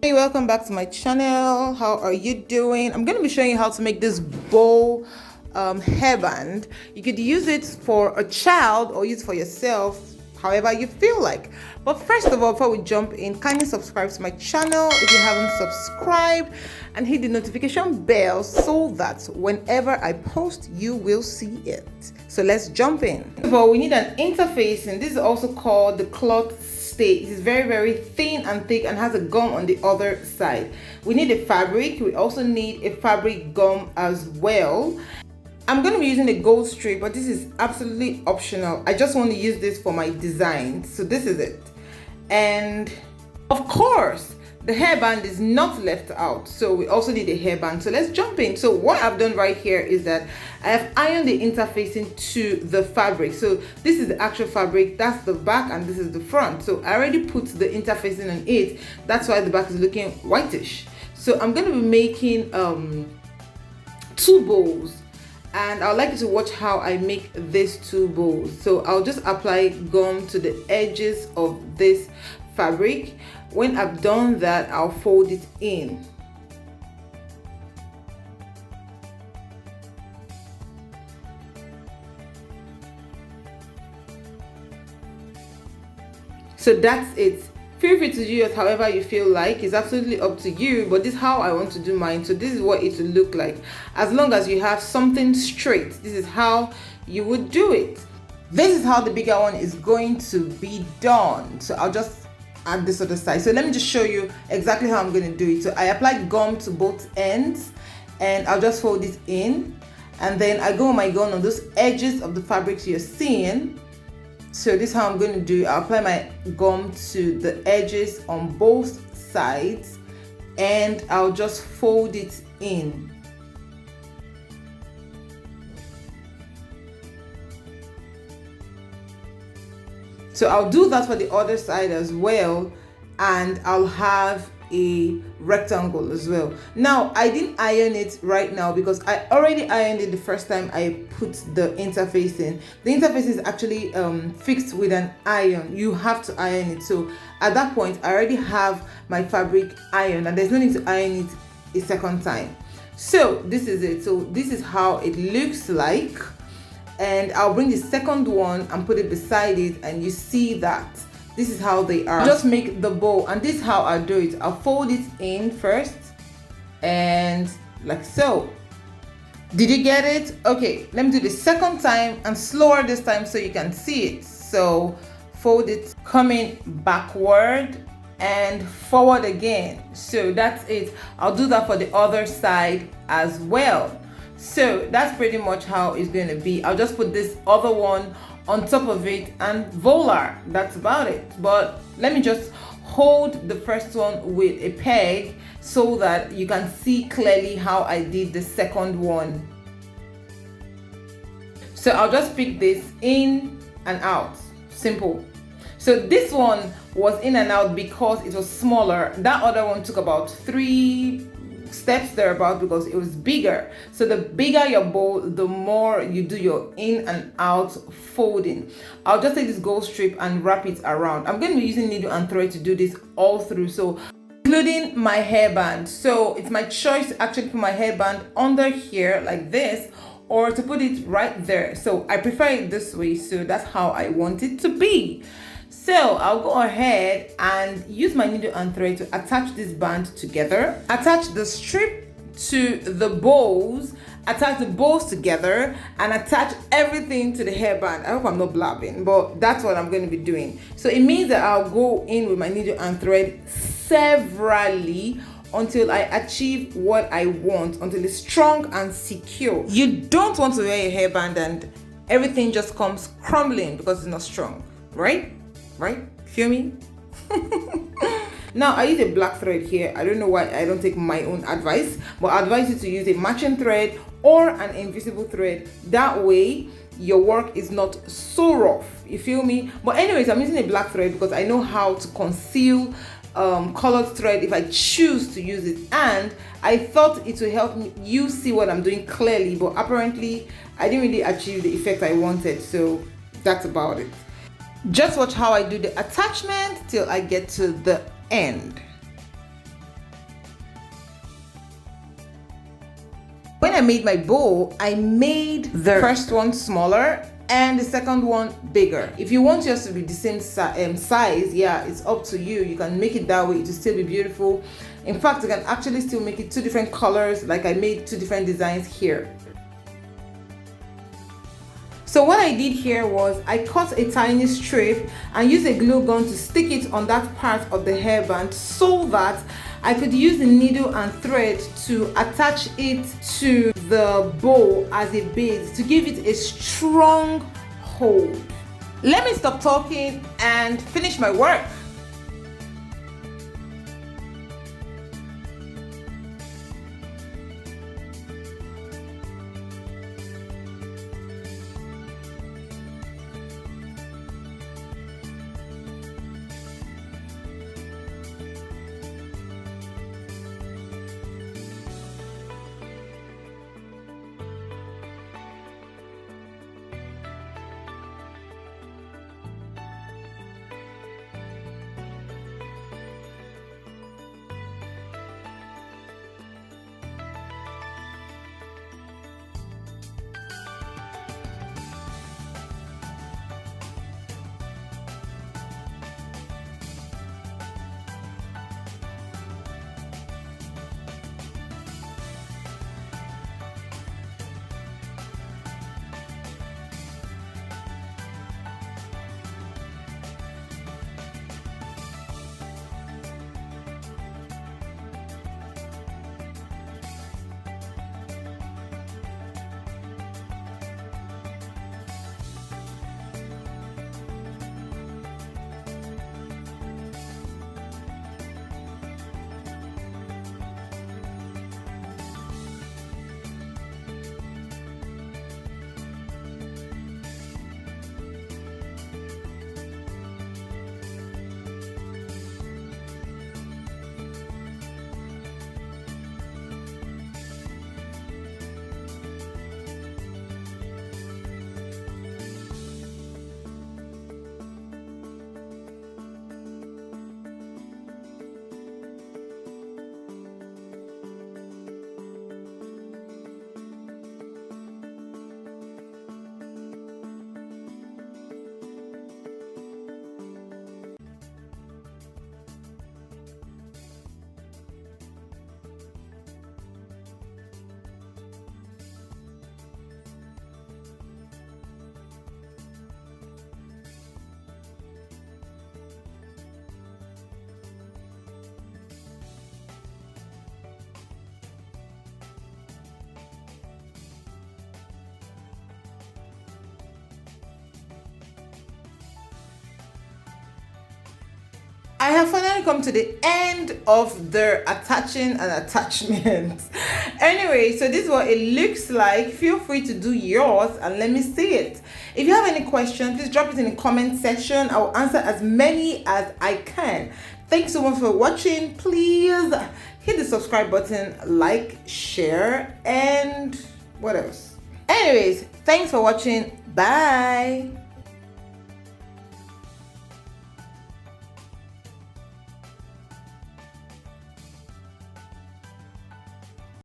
Hey, welcome back to my channel. How are you doing? I'm going to be showing you how to make this bow hairband. You could use it for a child or use it for yourself, however you feel like. But first of all, before we jump in, kindly subscribe to my channel if you haven't subscribed, and hit the notification bell so that whenever I post, you will see it. So let's jump in. First of all, we need an interfacing. This is also called the cloth stay. It is very thin and thick and has a gum on the other side. We need a fabric. We also need a fabric gum as well. I'm going to be using a gold strip, but this is absolutely optional. I just want to use this for my design, so this is it. And of course the hairband is not left out, so we also need a hairband. So let's jump in. So what I've done right here is that I have ironed the interfacing to the fabric. So this is the actual fabric, that's the back, and this is the front. So I already put the interfacing on it, that's why the back is looking whitish. So I'm going to be making two bows, and I'd like you to watch how I make these two bows. So I'll just apply gum to the edges of this fabric. When I've done that, I'll fold it in. So that's it. Feel free to do it however you feel like. It's absolutely up to you, but this is how I want to do mine. So this is what it will look like. As long as you have something straight, this is how you would do it. This is how the bigger one is going to be done. So I'll just add this other side. So let me just show you exactly how I'm going to do it. So I apply gum to both ends, and I'll just fold it in, and then I go with my gum on those edges of the fabrics you're seeing. So this is how I'm going to do it. I'll apply my gum to the edges on both sides, and I'll just fold it in. So I'll do that for the other side as well, and I'll have a rectangle as well. Now I didn't iron it right now because I already ironed it the first time I put the interface in. The interface is actually fixed with an iron. You have to iron it. So at that point I already have my fabric ironed, and there's no need to iron it a second time. So this is it. So this is how it looks like. And I'll bring the second one and put it beside it, and you see that this is how they are. Just make the bow, and this is how I do it. I'll fold it in first, and like so. Did you get it? Okay, let me do the second time and slower this time so you can see it. So fold it, coming backward and forward again. So that's it. I'll do that for the other side as well. So that's pretty much how it's going to be. I'll just put this other one on top of it, and voila, that's about it. But let me just hold the first one with a peg so that you can see clearly how I did the second one. So I'll just pick this in and out. Simple. So this one was in and out because it was smaller. That other one took about 3 steps thereabout because it was bigger. So the bigger your bow, the more you do your in and out folding. I'll just take this gold strip and wrap it around. I'm going to be using needle and thread to do this all through, so including my hairband. So it's my choice to actually put my hairband under here like this, or to put it right there. So I prefer it this way, so that's how I want it to be. So I'll go ahead and use my needle and thread to attach this band together, attach the strip to the bows, attach the bows together, and attach everything to the hairband. I hope I'm not blabbing, but that's what I'm going to be doing. So it means that I'll go in with my needle and thread severally until I achieve what I want, until it's strong and secure. You don't want to wear a hairband and everything just comes crumbling because it's not strong, right? Feel me? Now I use a black thread here. I don't know why I don't take my own advice, but I advise you to use a matching thread or an invisible thread. That way your work is not so rough. You feel me? But anyways, I'm using a black thread because I know how to conceal colored thread if I choose to use it, and I thought it will help you see what I'm doing clearly, but apparently I didn't really achieve the effect I wanted, so that's about it. Just watch how I do the attachment till I get to the end. when I made my bow, I made the first one smaller and the second one bigger. If you want yours to be the same size, yeah, it's up to you. You can make it that way, it will still be beautiful. In fact, you can actually still make it 2 different colors, like I made 2 different designs here. So what I did here was I cut a tiny strip and used a glue gun to stick it on that part of the hairband so that I could use the needle and thread to attach it to the bow as a base to give it a strong hold. Let me stop talking and finish my work. I have finally come to the end of the attaching and attachment. Anyway, so this is what it looks like. Feel free to do yours and let me see it. If you have any questions, please drop it in the comment section. I will answer as many as I can. Thanks so much for watching. Please hit the subscribe button, like, share, and what else? Anyways, thanks for watching. Bye.